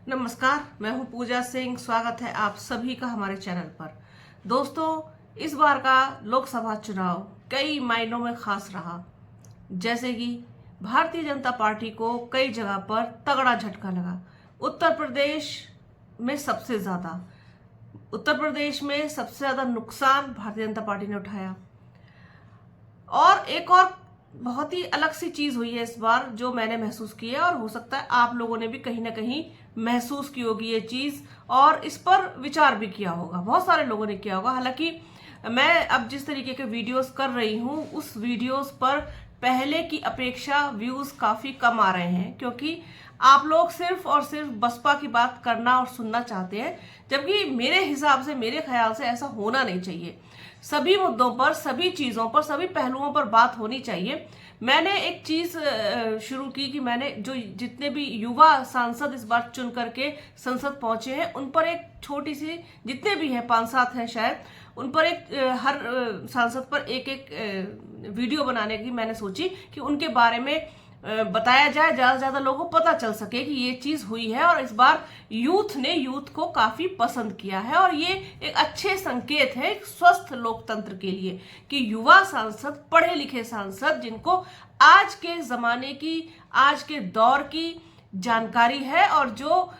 नमस्कार, मैं हूं पूजा सिंह। स्वागत है आप सभी का हमारे चैनल पर। दोस्तों, इस बार का लोकसभा चुनाव कई मायनों में खास रहा। जैसे कि भारतीय जनता पार्टी को कई जगह पर तगड़ा झटका लगा। उत्तर प्रदेश में सबसे ज्यादा नुकसान भारतीय जनता पार्टी ने उठाया। और एक और बहुत ही अलग सी चीज हुई है इस बार, जो मैंने महसूस की है और हो सकता है आप लोगों ने भी कहीं ना कहीं महसूस की होगी ये चीज, और इस पर विचार भी किया होगा। बहुत सारे लोगों ने किया होगा। हालांकि मैं अब जिस तरीके के वीडियोस कर रही हूं, उस वीडियोस पर पहले की अपेक्षा व्यूज काफी कम आ रहे हैं, क्योंकि आप लोग सिर्फ और सिर्फ बसपा की बात करना और सुनना चाहते हैं, जबकि मेरे हिसाब से, मेरे ख्याल से ऐसा होना नहीं चाहिए। सभी मुद्दों पर, सभी चीजों पर, सभी पहलुओं पर बात होनी चाहिए। मैंने एक चीज शुरू की कि मैंने जो जितने भी युवा सांसद इस बार चुन करके संसद पहुंचे हैं, उन पर एक छोटी सी, जितने भी हैं 5-7 हैं शायद, उन पर एक हर सांसद पर एक एक वीडियो बनाने की मैंने सोची कि उनके बारे में बताया जाए, ज्यादा से ज्यादा लोगों को पता चल सके कि ये चीज हुई है। और इस बार यूथ को काफी पसंद किया है, और ये एक अच्छे संकेत है एक स्वस्थ लोकतंत्र के लिए कि युवा सांसद, पढ़े लिखे सांसद, जिनको आज के जमाने की, आज के दौर की जानकारी है, और जो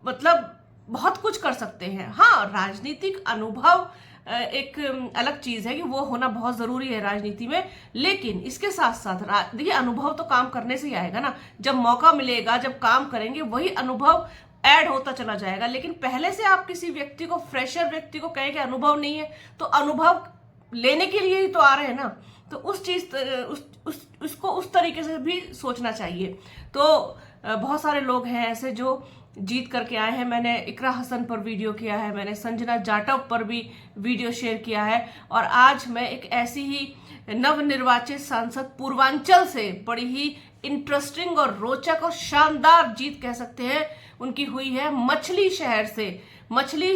मतलब बहुत कुछ कर सकते हैं। हाँ, राजनीतिक अनुभव एक अलग चीज है कि वो होना बहुत जरूरी है राजनीति में, लेकिन इसके साथ साथ देखिए, अनुभव तो काम करने से ही आएगा ना। जब मौका मिलेगा, जब काम करेंगे, वही अनुभव ऐड होता चला जाएगा। लेकिन पहले से आप किसी व्यक्ति को, फ्रेशर व्यक्ति को कहें कि अनुभव नहीं है, तो अनुभव लेने के लिए ही तो आ रहे हैं ना। तो उस चीज उसको उस तरीके से भी सोचना चाहिए। तो बहुत सारे लोग हैं ऐसे जो जीत करके आए हैं। मैंने इकरा हसन पर वीडियो किया है, मैंने संजना जाटव पर भी वीडियो शेयर किया है, और आज मैं एक ऐसी ही नवनिर्वाचित सांसद पूर्वांचल से, बड़ी ही इंटरेस्टिंग और रोचक और शानदार जीत कह सकते हैं उनकी हुई है, मछली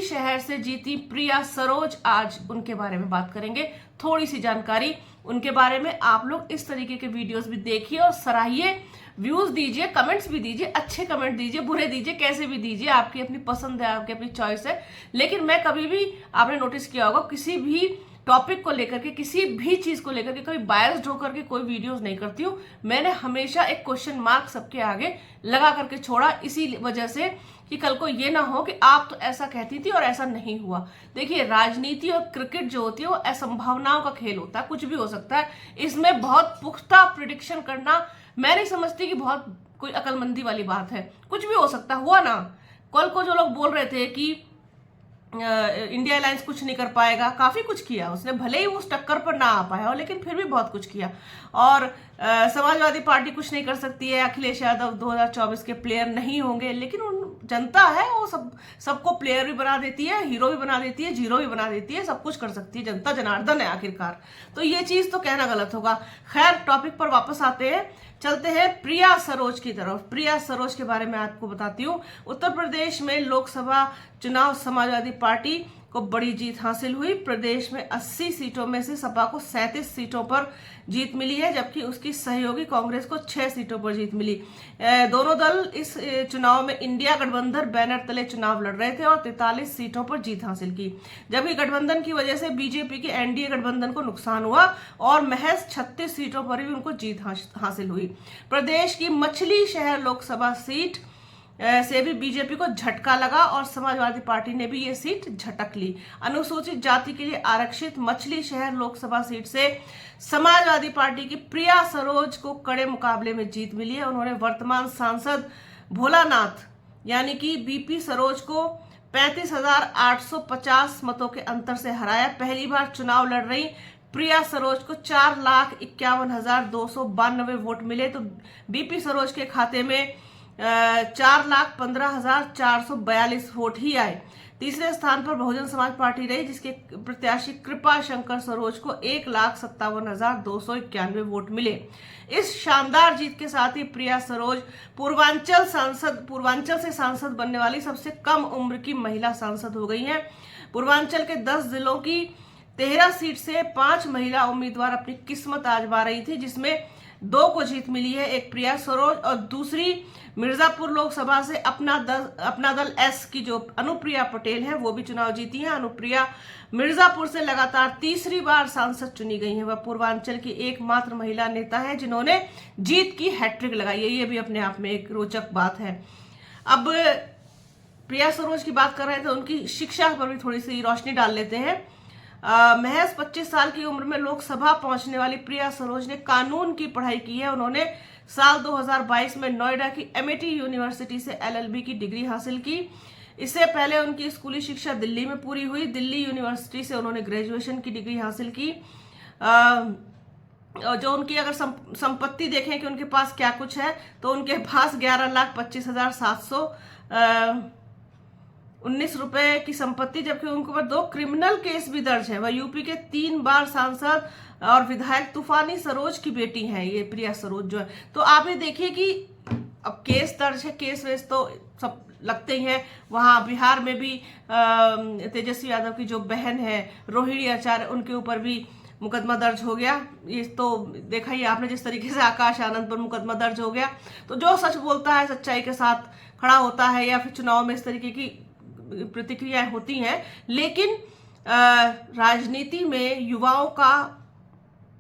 शहर से जीती प्रिया सरोज। आज उनके बारे में बात करेंगे, थोड़ी सी जानकारी उनके बारे में। आप लोग इस तरीके के वीडियोस भी देखिए और सराहिए, व्यूज दीजिए, कमेंट्स भी दीजिए, अच्छे कमेंट दीजिए, बुरे दीजिए, कैसे भी दीजिए, आपकी अपनी पसंद है, आपकी अपनी चॉइस है। लेकिन मैं कभी भी, आपने नोटिस किया होगा, किसी भी टॉपिक को लेकर के, किसी भी चीज को लेकर के कभी बायस्ड होकर के कोई वीडियोस नहीं करती हूँ। मैंने हमेशा एक क्वेश्चन मार्क सबके आगे लगा करके छोड़ा, इसी वजह से कि कल को ये ना हो कि आप तो ऐसा कहती थी और ऐसा नहीं हुआ। देखिए, राजनीति और क्रिकेट जो होती है वो असंभावनाओं का खेल होता है, कुछ भी हो सकता है। इसमें बहुत पुख्ता प्रिडिक्शन करना मैं नहीं समझती कि बहुत कोई अकलमंदी वाली बात है। कुछ भी हो सकता, हुआ ना। कल को जो लोग बोल रहे थे कि इंडिया अलायंस कुछ नहीं कर पाएगा, काफी कुछ किया उसने, भले ही उस टक्कर पर ना आ पाया हो, लेकिन फिर भी बहुत कुछ किया। और समाजवादी पार्टी कुछ नहीं कर सकती है, अखिलेश यादव 2024 के प्लेयर नहीं होंगे, लेकिन जनता है, वो सबको प्लेयर भी बना देती है, हीरो भी बना देती है, जीरो भी बना देती है, सब कुछ कर सकती है। जनता जनार्दन है आखिरकार, तो ये चीज तो कहना गलत होगा। खैर, टॉपिक पर वापस आते हैं, चलते हैं प्रिया सरोज की तरफ। प्रिया सरोज के बारे में आपको बताती हूँ। उत्तर प्रदेश में लोकसभा चुनाव समाजवादी पार्टी को बड़ी जीत हासिल हुई। प्रदेश में 80 सीटों में से सपा को 37 सीटों पर जीत मिली है, जबकि उसकी सहयोगी कांग्रेस को 6 सीटों पर जीत मिली। दोनों दल इस चुनाव में इंडिया गठबंधन बैनर तले चुनाव लड़ रहे थे और 43 सीटों पर जीत हासिल की, जबकि गठबंधन की वजह से बीजेपी के एनडीए गठबंधन को नुकसान हुआ और महज 36 सीटों पर भी उनको जीत हासिल हुई। प्रदेश की मछली शहर लोकसभा सीट से भी बीजेपी को झटका लगा और समाजवादी पार्टी ने भी ये सीट झटक ली। अनुसूचित जाति के लिए आरक्षित मछली शहर लोकसभा सीट से समाजवादी पार्टी की प्रिया सरोज को कड़े मुकाबले में जीत मिली है। उन्होंने वर्तमान सांसद भोलानाथ यानी कि बीपी सरोज को 35,850 मतों के अंतर से हराया। पहली बार चुनाव लड़ रही प्रिया सरोज को 4,51,292 वोट मिले, तो बीपी सरोज के खाते में 4,15,442 वोट ही आए। तीसरे स्थान पर बहुजन समाज पार्टी रही, जिसके प्रत्याशी कृपा शंकर सरोज को 1,57,291 वोट मिले। इस शानदार जीत के साथ ही प्रिया सरोज पूर्वांचल से सांसद बनने वाली सबसे कम उम्र की महिला सांसद हो गई हैं। पूर्वांचल के 10 जिलों की 13 सीट से 5 महिला उम्मीदवार अपनी किस्मत आजमा रही थी, जिसमें 2 को जीत मिली है, एक प्रिया सरोज और दूसरी मिर्जापुर लोकसभा से अपना दल एस की जो अनुप्रिया पटेल है वो भी चुनाव जीती है। अनुप्रिया मिर्जापुर से लगातार तीसरी बार सांसद चुनी गई है। वह पूर्वांचल की एकमात्र महिला नेता है जिन्होंने जीत की हैट्रिक लगाई है। ये भी अपने आप में एक रोचक बात है। अब प्रिया सरोज की बात कर रहे थे, उनकी शिक्षा पर भी थोड़ी सी रोशनी डाल लेते हैं। महज 25 साल की उम्र में लोकसभा पहुंचने वाली प्रिया सरोज ने कानून की पढ़ाई की है। उन्होंने साल 2022 में नोएडा की एमिटी यूनिवर्सिटी से LLB की डिग्री हासिल की। इससे पहले उनकी स्कूली शिक्षा दिल्ली में पूरी हुई। दिल्ली यूनिवर्सिटी से उन्होंने ग्रेजुएशन की डिग्री हासिल की। जो उनकी अगर संपत्ति देखें कि उनके पास क्या कुछ है, तो उनके पास 11,25,719 रुपए की संपत्ति, जबकि उनके ऊपर 2 क्रिमिनल केस भी दर्ज है। वह यूपी के 3 बार सांसद और विधायक तूफानी सरोज की बेटी हैं, ये प्रिया सरोज जो है। तो आप ये देखिए कि अब केस दर्ज है, केस वेस तो सब लगते ही हैं। वहाँ बिहार में भी तेजस्वी यादव की जो बहन है रोहिणी आचार्य, उनके ऊपर भी मुकदमा दर्ज हो गया। ये तो देखा ही आपने जिस तरीके से आकाश आनंद पर मुकदमा दर्ज हो गया। तो जो सच बोलता है, सच्चाई के साथ खड़ा होता है, या फिर चुनाव में इस तरीके की प्रतिक्रियाएं होती हैं। लेकिन राजनीति में युवाओं का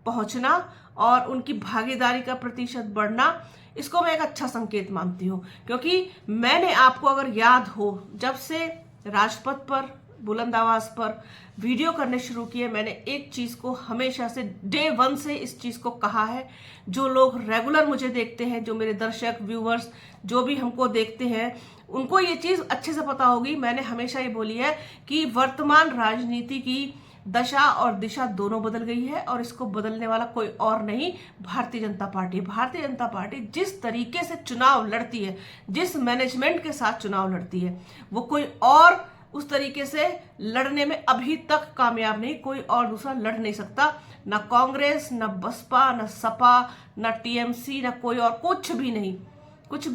पहुंचना और उनकी भागीदारी का प्रतिशत बढ़ना, इसको मैं एक अच्छा संकेत मानती हूँ। क्योंकि मैंने आपको अगर याद हो, जब से राजपथ पर बुलंद आवाज पर वीडियो करने शुरू किए, मैंने एक चीज को हमेशा से डे 1 से इस चीज को कहा है। जो लोग रेगुलर मुझे देखते हैं, जो मेरे दर्शक व्यूअर्स जो भी हमको देखते हैं, उनको ये चीज अच्छे से पता होगी। मैंने हमेशा ये बोली है कि वर्तमान राजनीति की दशा और दिशा दोनों बदल गई है, और इसको बदलने वाला कोई और नहीं, भारतीय जनता पार्टी। भारतीय जनता पार्टी जिस तरीके से चुनाव लड़ती है, जिस मैनेजमेंट के साथ चुनाव लड़ती है, वो कोई और उस तरीके से लड़ने में अभी तक कामयाब नहीं, कोई और दूसरा लड़ नहीं सकता। ना कांग्रेस, ना बसपा, ना सपा, ना टीएमसी, ना कोई और, कुछ भी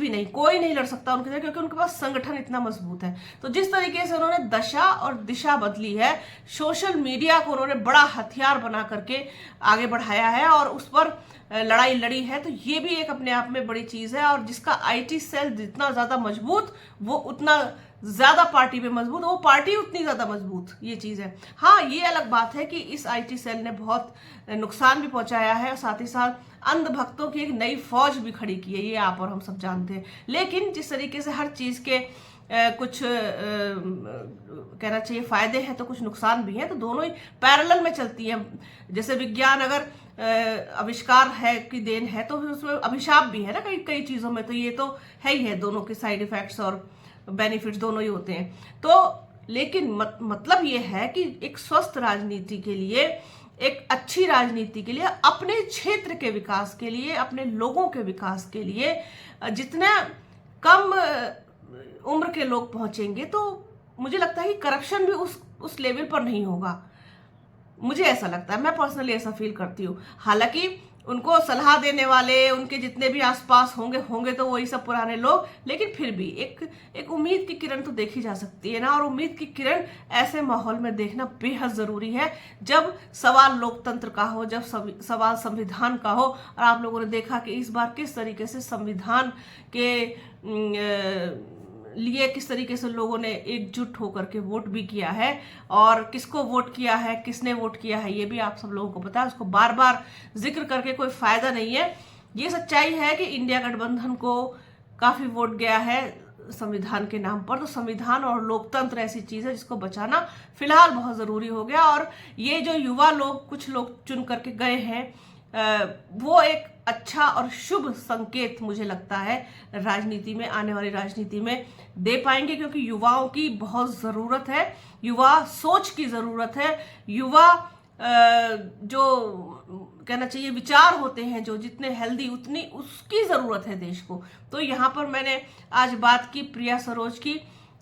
नहीं, कोई नहीं लड़ सकता उनके साथ, क्योंकि उनके पास संगठन इतना मजबूत है। तो जिस तरीके से उन्होंने दशा और दिशा बदली है, सोशल मीडिया को उन्होंने बड़ा हथियार बना करके आगे बढ़ाया है और उस पर लड़ाई लड़ी है, तो ये भी एक अपने आप में बड़ी चीज है। और जिसका IT सेल जितना ज्यादा मजबूत, वो उतना ज्यादा पार्टी में मजबूत, वो पार्टी उतनी ज्यादा मजबूत, ये चीज है। हाँ, ये अलग बात है कि इस IT सेल ने बहुत नुकसान भी पहुंचाया है, और साथ ही साथ अंधभक्तों की एक नई फौज भी खड़ी की है, ये आप और हम सब जानते हैं। लेकिन जिस तरीके से हर चीज के कुछ कहना चाहिए फायदे हैं, तो कुछ नुकसान भी हैं, तो दोनों ही पैरेलल में चलती हैं। जैसे विज्ञान अगर आविष्कार है की देन है, तो फिर उसमें अभिशाप भी है ना कई चीजों में, तो ये तो है ही है, दोनों के साइड इफेक्ट्स और बेनिफिट्स दोनों ही होते हैं। तो लेकिन मतलब ये है कि एक स्वस्थ राजनीति के लिए, एक अच्छी राजनीति के लिए, अपने क्षेत्र के विकास के लिए, अपने लोगों के विकास के लिए जितना कम उम्र के लोग पहुंचेंगे, तो मुझे लगता है कि करप्शन भी उस लेवल पर नहीं होगा। मुझे ऐसा लगता है, मैं पर्सनली ऐसा फील करती हूँ। हालांकि उनको सलाह देने वाले, उनके जितने भी आसपास होंगे तो वही सब पुराने लोग, लेकिन फिर भी एक उम्मीद की किरण तो देखी जा सकती है ना। और उम्मीद की किरण ऐसे माहौल में देखना बेहद जरूरी है, जब सवाल लोकतंत्र का हो, जब सवाल संविधान का हो। और आप लोगों ने देखा कि इस बार किस तरीके से संविधान के लिए किस तरीके से लोगों ने एकजुट होकर के वोट भी किया है, और किसको वोट किया है, किसने वोट किया है, ये भी आप सब लोगों को पता है। उसको बार बार जिक्र करके कोई फायदा नहीं है। ये सच्चाई है कि इंडिया गठबंधन को काफी वोट गया है संविधान के नाम पर। तो संविधान और लोकतंत्र ऐसी चीज है जिसको बचाना फिलहाल बहुत जरूरी हो गया। और ये जो युवा लोग, कुछ लोग चुन करके गए हैं, वो एक अच्छा और शुभ संकेत मुझे लगता है राजनीति में, आने वाली राजनीति में दे पाएंगे, क्योंकि युवाओं की बहुत जरूरत है, युवा सोच की जरूरत है, युवा जो कहना चाहिए विचार होते हैं जो जितने हेल्दी, उतनी उसकी जरूरत है देश को। तो यहाँ पर मैंने आज बात की प्रिया सरोज की,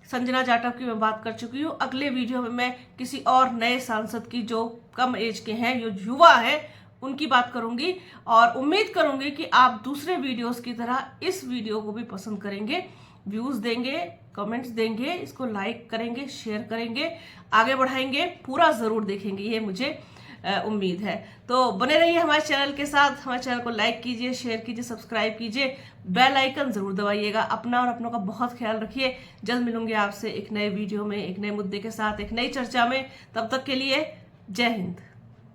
संजना जाटव की मैं बात कर चुकी हूँ। अगले वीडियो में मैं किसी और नए सांसद की जो कम एज के हैं, जो युवा है, उनकी बात करूंगी। और उम्मीद करूंगी कि आप दूसरे वीडियोस की तरह इस वीडियो को भी पसंद करेंगे, व्यूज देंगे, कमेंट्स देंगे, इसको लाइक करेंगे, शेयर करेंगे, आगे बढ़ाएंगे, पूरा जरूर देखेंगे। ये मुझे उम्मीद है। तो बने रहिए हमारे चैनल के साथ, हमारे चैनल को लाइक कीजिए, शेयर कीजिए, सब्सक्राइब कीजिए, बेल आइकन जरूर दबाइएगा। अपना और अपनों का बहुत ख्याल रखिए। जल्द मिलूंगी आपसे एक नए वीडियो में, एक नए मुद्दे के साथ, एक नई चर्चा में। तब तक के लिए जय हिंद।